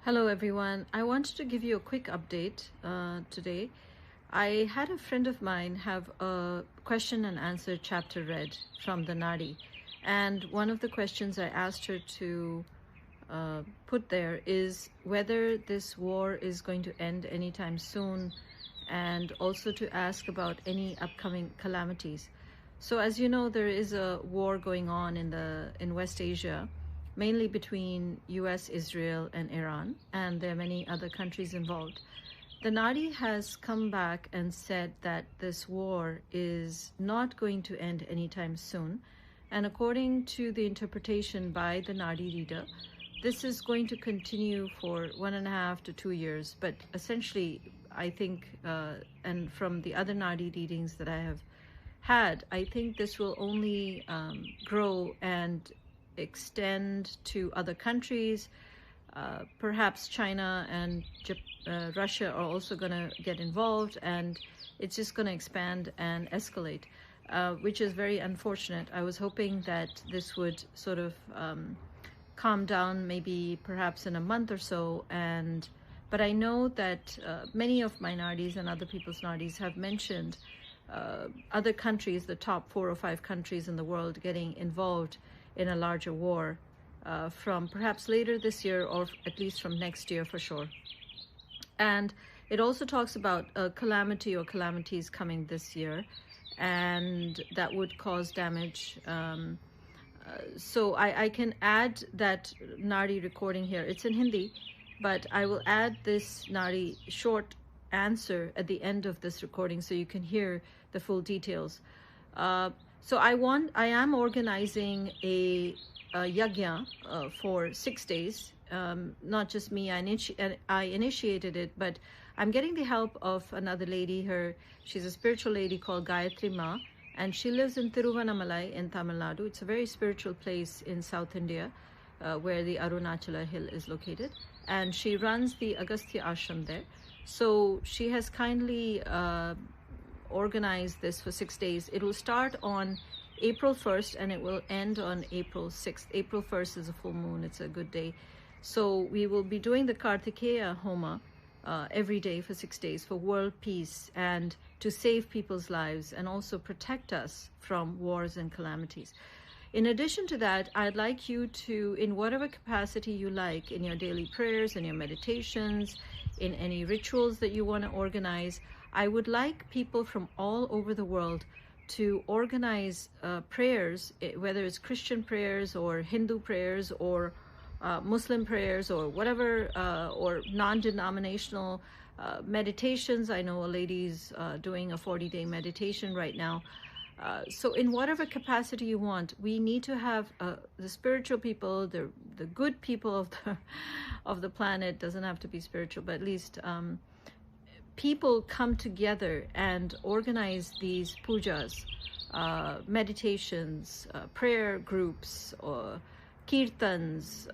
Hello everyone. I wanted to give you a quick update today. I had a friend of mine have a question and answer chapter read from the Naadi, and one of the questions I asked her to put there is whether this war is going to end anytime soon, and also to ask about any upcoming calamities. So as you know, there is a war going on in West Asia, mainly between US, Israel, and Iran, and there are many other countries involved. The Naadi has come back and said that this war is not going to end anytime soon, and according to the interpretation by the Naadi reader, this is going to continue for 1.5 to 2 years. But essentially, I think, and from the other Naadi readings that I have had, I think this will only grow and extend to other countries. Perhaps China and Russia are also going to get involved, and it's just going to expand and escalate, which is very unfortunate. I was hoping that this would sort of calm down, maybe perhaps in a month or so, but I know that many of my Naadis and other people's Naadis have mentioned other countries, the top 4 or 5 countries in the world, getting involved in a larger war from perhaps later this year, or at least from next year for sure. And it also talks about a calamity or calamities coming this year, and that would cause damage. So I can add that Naadi recording here. It's in Hindi, but I will add this Naadi short answer at the end of this recording so you can hear the full details. So I am organizing a yajna for 6 days. Not just me, I initiated it, but I'm getting the help of another lady. She's a spiritual lady called Gayatri Ma, and she lives in Tiruvannamalai in Tamil Nadu. It's a very spiritual place in South India, where the Arunachala hill is located, and she runs the Agastya ashram there. So she has kindly organized this for 6 days. It will start on April 1st and it will end on April 6th. April 1st is a full moon. It's a good day. So we will be doing the Kartikeya Homa every day for 6 days for world peace and to save people's lives and also protect us from wars and calamities. In addition to that, I'd like you to, in whatever capacity you like, in your daily prayers, in your meditations, in any rituals that you want to organize, I would like people from all over the world to organize prayers, whether it's Christian prayers or Hindu prayers or Muslim prayers or whatever, or non-denominational meditations. I know a lady's doing a 40-day meditation right now. So in whatever capacity you want, we need to have the spiritual people, the good people of the planet. Doesn't have to be spiritual, but at least people come together and organize these pujas, meditations, prayer groups, or kirtans,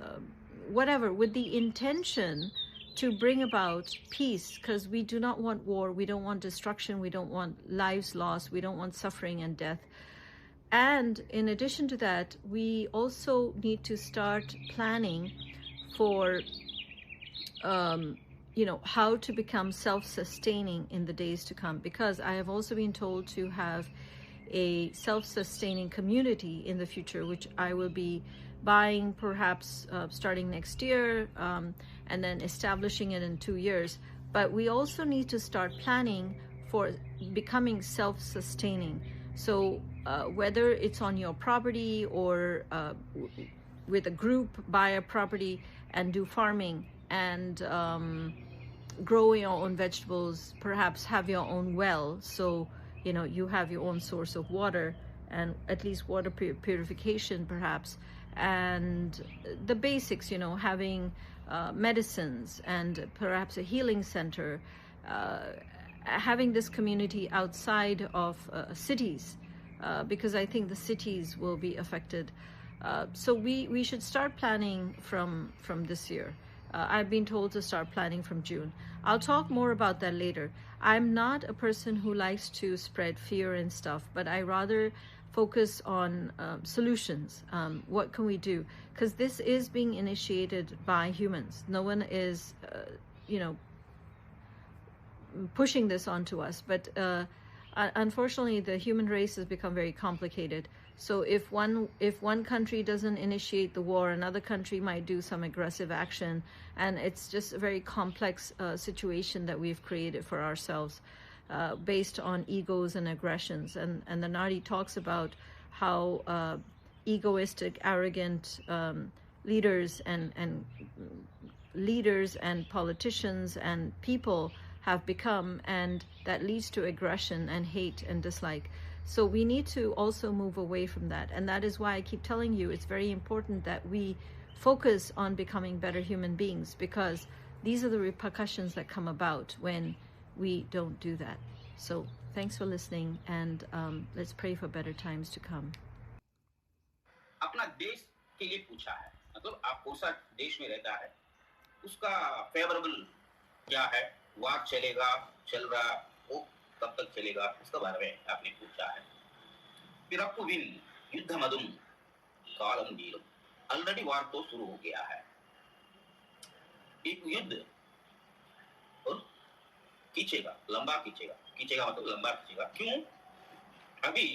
whatever, with the intention to bring about peace, because we do not want war, we don't want destruction, we don't want lives lost, we don't want suffering and death. And in addition to that, we also need to start planning for how to become self-sustaining in the days to come, because I have also been told to have a self-sustaining community in the future, which I will be buying perhaps starting next year, and then establishing it in 2 years. But we also need to start planning for becoming self-sustaining. So whether it's on your property or with a group, buy a property and do farming and grow your own vegetables, perhaps have your own well, so you have your own source of water and at least water purification perhaps, and the basics, having medicines and perhaps a healing center, having this community outside of cities, because I think the cities will be affected. So we should start planning from this year. I've been told to start planning from June. I'll talk more about that later. I'm not a person who likes to spread fear and stuff, but I rather focus on solutions. What can we do? Because this is being initiated by humans. No one is, pushing this onto us. But unfortunately, the human race has become very complicated. So if one country doesn't initiate the war, another country might do some aggressive action, and it's just a very complex situation that we've created for ourselves, based on egos and aggressions. And the Naadi talks about how egoistic, arrogant leaders and politicians and people have become, and that leads to aggression and hate and dislike. So we need to also move away from that. And that is why I keep telling you it's very important that we focus on becoming better human beings, because these are the repercussions that come about when we don't do that. So thanks for listening, and let's pray for better times to come. अपना देश के लिए पूछा है, मतलब आप कौन सा देश में रहता है, उसका फेवरेबल क्या है, वार चलेगा, चल रहा, वो कब तक चलेगा, उसके बारे में आपने पूछा है. पिरप्पुविन युद्ध मधुम कालम नीलम, ऑलरेडी वार तो शुरू हो गया है. एक युद्ध और खींचेगा, लंबा खींचेगा, खींचेगा मतलब लंबा खींचेगा. क्यों? अभी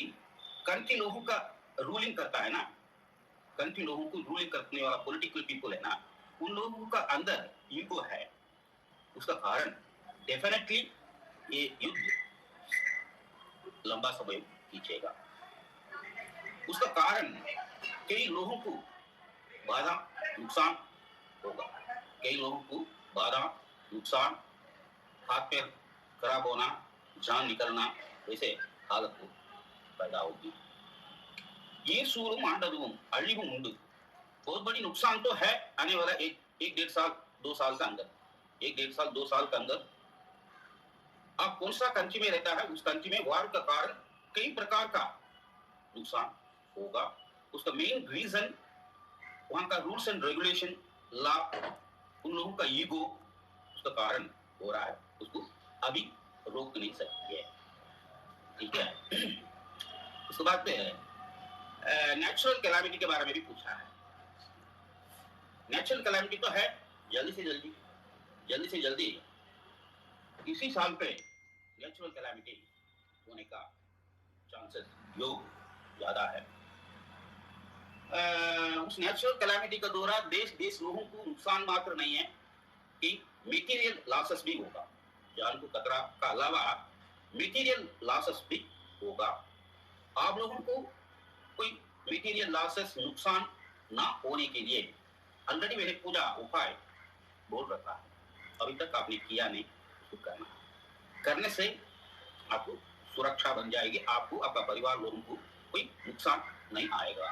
कंट्री लोगों का रूलिंग करता है ना, कंट्री लोगों को रूलिंग करने वाला पॉलिटिकल पीपल है ना, उन लोगों का अंदर ईगो है. उसका कारण डेफिनेटली ये युद्ध लंबा समय खींचेगा. उसका कारण कई लोगों को बाधा नुकसान होगा, कई लोगों को बाधा नुकसान, हाथ पैर खराब होना, जान निकलना, वैसे हालत पैदा होगी. ये सूरम आंडदुम अழிவும் उंडु. बहुत बड़ी नुकसान तो है आने वाला एक 1.5 साल 2 साल का अंदर, 1.5 साल 2 साल के अंदर. आप कौन सा कंट्री में रहता है, उस कंट्री में वार का कारण कई प्रकार का नुकसान होगा. उसका मेन रीजन वहां का रूल्स एंड रेगुलेशन, लॉ, उन लोगों का ईगो, उसका कारण हो रहा है. उसको अभी रोक नहीं सकती है. ठीक है. उसके बाद में नेचुरल कैलामिटी के बारे में भी पूछा है. नेचुरल कैलामिटी तो है जल्दी से जल्दी इसी साल पे नेचुरल कैलामिटी होने का चांसेस योग ज्यादा है. उस नेचुरल कैलामिटी का दौरा देश लोगों को नुकसान मात्र नहीं है कि मटेरियल लॉसेस भी होगा. जान को खतरा का अलावा मटेरियल लॉसेस भी होगा. आप लोगों को कोई मटेरियल लॉसेस नुकसान ना होने के लिए ऑलरेडी मैंने पूरा उपाय बोल रखा है. अभी तक आपने किया नहीं, उसको करना. करने से आपको सुरक्षा बन जाएगी, आपको आपका परिवार लोगों को कोई नुकसान नहीं आएगा.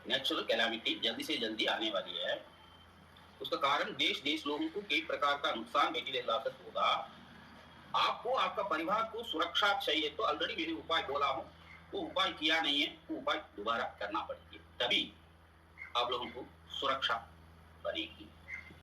नेचुरल कैलामिटी जल्दी से जल्दी आने वाली है. उसका कारण देश लोगों को कई प्रकार का नुकसान, मटेरियल लॉसेस होगा. आपको आपका परिवार को सुरक्षा चाहिए तो ऑलरेडी मैंने उपाय बोला हूं, वो उपाय किया नहीं है, वो उपाय दोबारा करना पड़ेगी, तभी आप लोगों को सुरक्षा बनेगी.